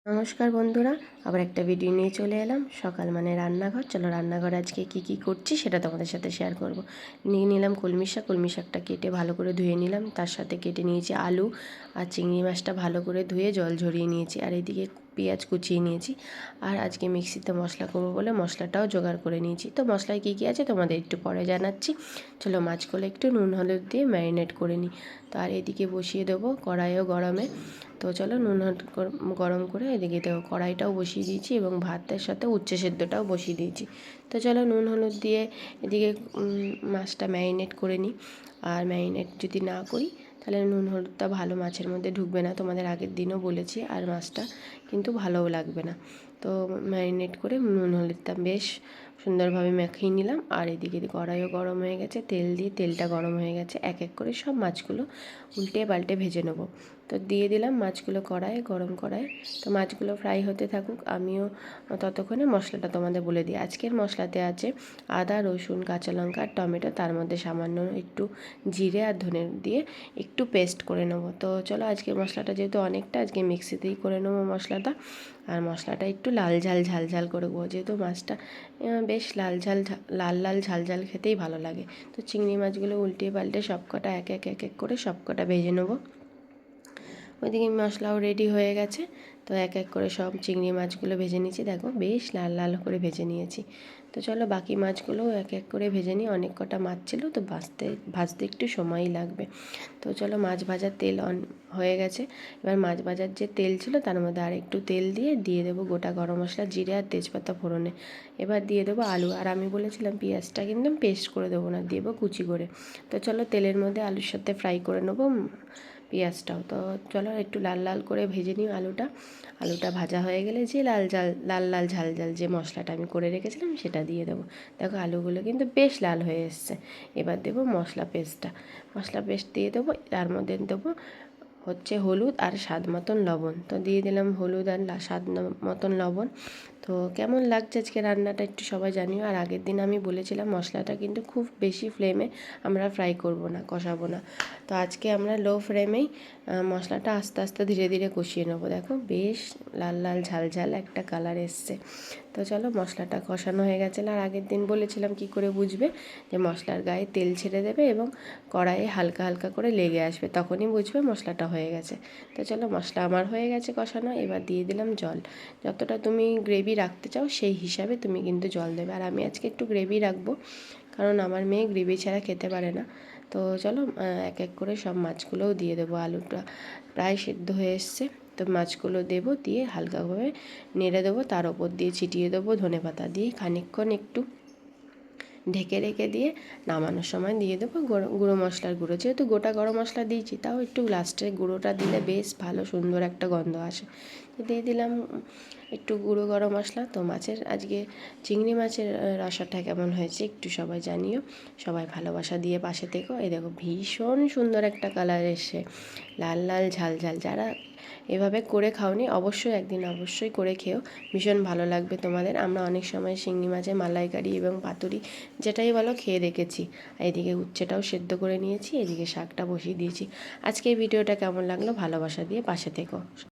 নমস্কার বন্ধুরা, আবার একটা ভিডিও নিয়ে চলে এলাম। সকাল মানে রান্নাঘর। চলো রান্নাঘরে আজকে কি করছি সেটা তোমাদের সাথে শেয়ার করব। নিয়ে নিলাম কলমি শাক। কলমি শাকটা কেটে ভালো করে ধুয়ে নিলাম। তার সাথে কেটে নিয়েছি আলু আর চিংড়ি মাছটা ভালো করে ধুয়ে জল ঝরিয়ে নিয়েছি। আর এদিকে পেঁয়াজ কুচিয়ে নিয়েছি। আর আজকে মিক্সিতে মশলা করবো বলে মশলাটাও জোগাড় করে নিয়েছি। তো মশলায় কী আছে তোমাদের একটু পরে জানাচ্ছি। চলো মাছগুলো একটু নুন হলুদ দিয়ে ম্যারিনেট করে নিই। তো আর এদিকে বসিয়ে দেবো কড়াইও গরমে। তো চলো নুন হলুদ গরম করে এদিকে দেখো কড়াইটাও বসিয়ে দিয়েছি এবং ভাতের সাথে উচ্ছে সেদ্ধটাও বসিয়ে দিয়েছি। তো চলো নুন হলুদ দিয়ে এদিকে মাছটা ম্যারিনেট করে নিই। আর ম্যারিনেট যদি না করি তাহলে নুন হলুদটা ভালো মাছের মধ্যে ঢুকবে না, তোমাদের আগের দিনও বলেছি। আর মাছটা কিন্তু ভালোও লাগবে না। তো ম্যারিনেট করে নুন হলুদটা বেশ সুন্দরভাবে মাখিয়ে নিলাম। আর এদিকে কড়াইও গরম হয়ে গেছে, তেল দিয়ে তেলটা গরম হয়ে গেছে। এক এক করে সব মাছগুলো উল্টে পাল্টে ভেজে নেবো। তো দিয়ে দিলাম মাছগুলো কড়াইয়ে, গরম কড়াইয়ে। তো মাছগুলো ফ্রাই হতে থাকুক, আমিও ততক্ষণে মশলাটা তোমাদের বলে দিই। আজকের মশলাতে আছে আদা, রসুন, কাঁচা লঙ্কা আর টমেটো, তার মধ্যে সামান্য একটু জিরে আর ধনে দিয়ে একটু পেস্ট করে নেবো। তো চলো আজকের মশলাটা যেহেতু অনেকটা, আজকে মিক্সিতেই করে নেবো মশলাটা। আর মশলাটা একটু লাল ঝাল ঝাল করে দেবো, যেহেতু মাছটা বেশ লাল লাল ঝাল ঝাল খেতেই ভালো লাগে। তো চিংড়ি মাছগুলো উল্টিয়ে পাল্টে সবকটা এক এক করে সবকটা ভেজে নেবো। ওইদিকে মশলাও রেডি হয়ে গেছে। তো এক এক করে সব চিংড়ি মাছগুলো ভেজে নিয়েছি, দেখো বেশ লাল লাল করে ভেজে নিয়েছি। তো চলো বাকি মাছগুলোও এক এক করে ভেজে নিই। অনেক কটা মাছ ছিল তো ভাজতে একটু সময়ই লাগবে। তো চলো মাছ ভাজার তেল হয়ে গেছে। এবার মাছ ভাজার যে তেল ছিল তার মধ্যে আর একটু তেল দিয়ে দেবো গোটা গরম মশলা, জিরে আর তেজপাতা ফোড়নে। এবার দিয়ে দেবো আলু। আর আমি বলেছিলাম পেঁয়াজটা কিন্তু পেস্ট করে দেবো না, দেবো কুচি করে। তো চলো তেলের মধ্যে আলুর সাথে ফ্রাই করে নেবো পেঁয়াজটাও। তো চলো একটু লাল লাল করে ভেজে নিই আলুটা ভাজা হয়ে গেলে যে লাল ঝাল যে মশলাটা আমি করে রেখেছিলাম সেটা দিয়ে দেবো। দেখো আলুগুলো কিন্তু বেশ লাল হয়ে এসছে। এবার দেবো মশলা পেস্ট দিয়ে দেবো। তার মধ্যে দেবো হচ্ছে হলুদ আর স্বাদ মতন লবণ। তো দিয়ে দিলাম হলুদ আর স্বাদ মতন লবণ। তো কেমন লাগছে আজকে রান্নাটা একটু সবাই জানিও। আর আগের দিন আমি বলেছিলাম মশলাটা কিন্তু খুব বেশি ফ্লেমে আমরা ফ্রাই করব না, কষাবো না। তো আজকে আমরা লো ফ্লেমেই মশলাটা আস্তে আস্তে ধীরে ধীরে কষিয়ে নেবো। দেখো বেশ লাল ঝাল একটা কালার এসছে। তো চলো মশলাটা কষানো হয়ে গেছে। আর আগের দিন বলেছিলাম কি করে বুঝবে, যে মশলার গায়ে তেল ছেড়ে দেবে এবং কড়াইয়ে হালকা হালকা করে লেগে আসবে, তখনই বুঝবে মশলাটা হয়ে গেছে। তো চলো মশলা আমার হয়ে গেছে কষানো। এবার দিয়ে দিলাম জল। যতটা তুমি গ্রেভি রাখতে চাও সেই হিসাবে তুমি কিন্তু জল দেবে। আর আমি আজকে একটু গ্রেভি রাখবো, কারণ আমার মেয়ে গ্রেভি ছাড়া খেতে পারে না। তো চলো এক এক করে সব মাছগুলোও দিয়ে দেবো। আলুটা প্রায় সিদ্ধ হয়ে এসছে। তো মাছগুলো দেবো, দিয়ে হালকাভাবে নেড়ে দেবো। তার ওপর দিয়ে ছিটিয়ে দেবো ধনেপাতা দিয়ে খানিকক্ষণ একটু ঢেকে রেখে দিয়ে নামানোর সময় দিয়ে দেবো গুঁড়ো মশলার গুঁড়ো। যেহেতু গোটা গরম মশলা দিয়েছি, তাও একটু লাস্টে গুঁড়োটা দিলে বেশ ভালো সুন্দর একটা গন্ধ আসে। তো দিয়ে দিলাম একটু গুঁড়ো গরম মশলা। তো আজকে চিংড়ি মাছের রসাটা কেমন হয়েছে একটু সবাই জানিও। সবাই ভালোবাসা দিয়ে পাশে থেকো। এই দেখো ভীষণ সুন্দর একটা কালার এসে লাল ঝাল যারা এভাবে করে খাওনি অবশ্যই করে খেও, ভীষণ ভালো লাগবে তোমাদের। আমরা অনেক সময় শিঙি মাছের মালাইকারি এবং পাতুরি যেটাই বলো খেয়ে দেখেছি। এদিকে উচ্ছেটাও সেদ্ধ করে নিয়েছি, এদিকে শাকটা বসিয়ে দিয়েছি। আজকে এই ভিডিওটা কেমন লাগলো ভালোবাসা দিয়ে পাশে থেকো।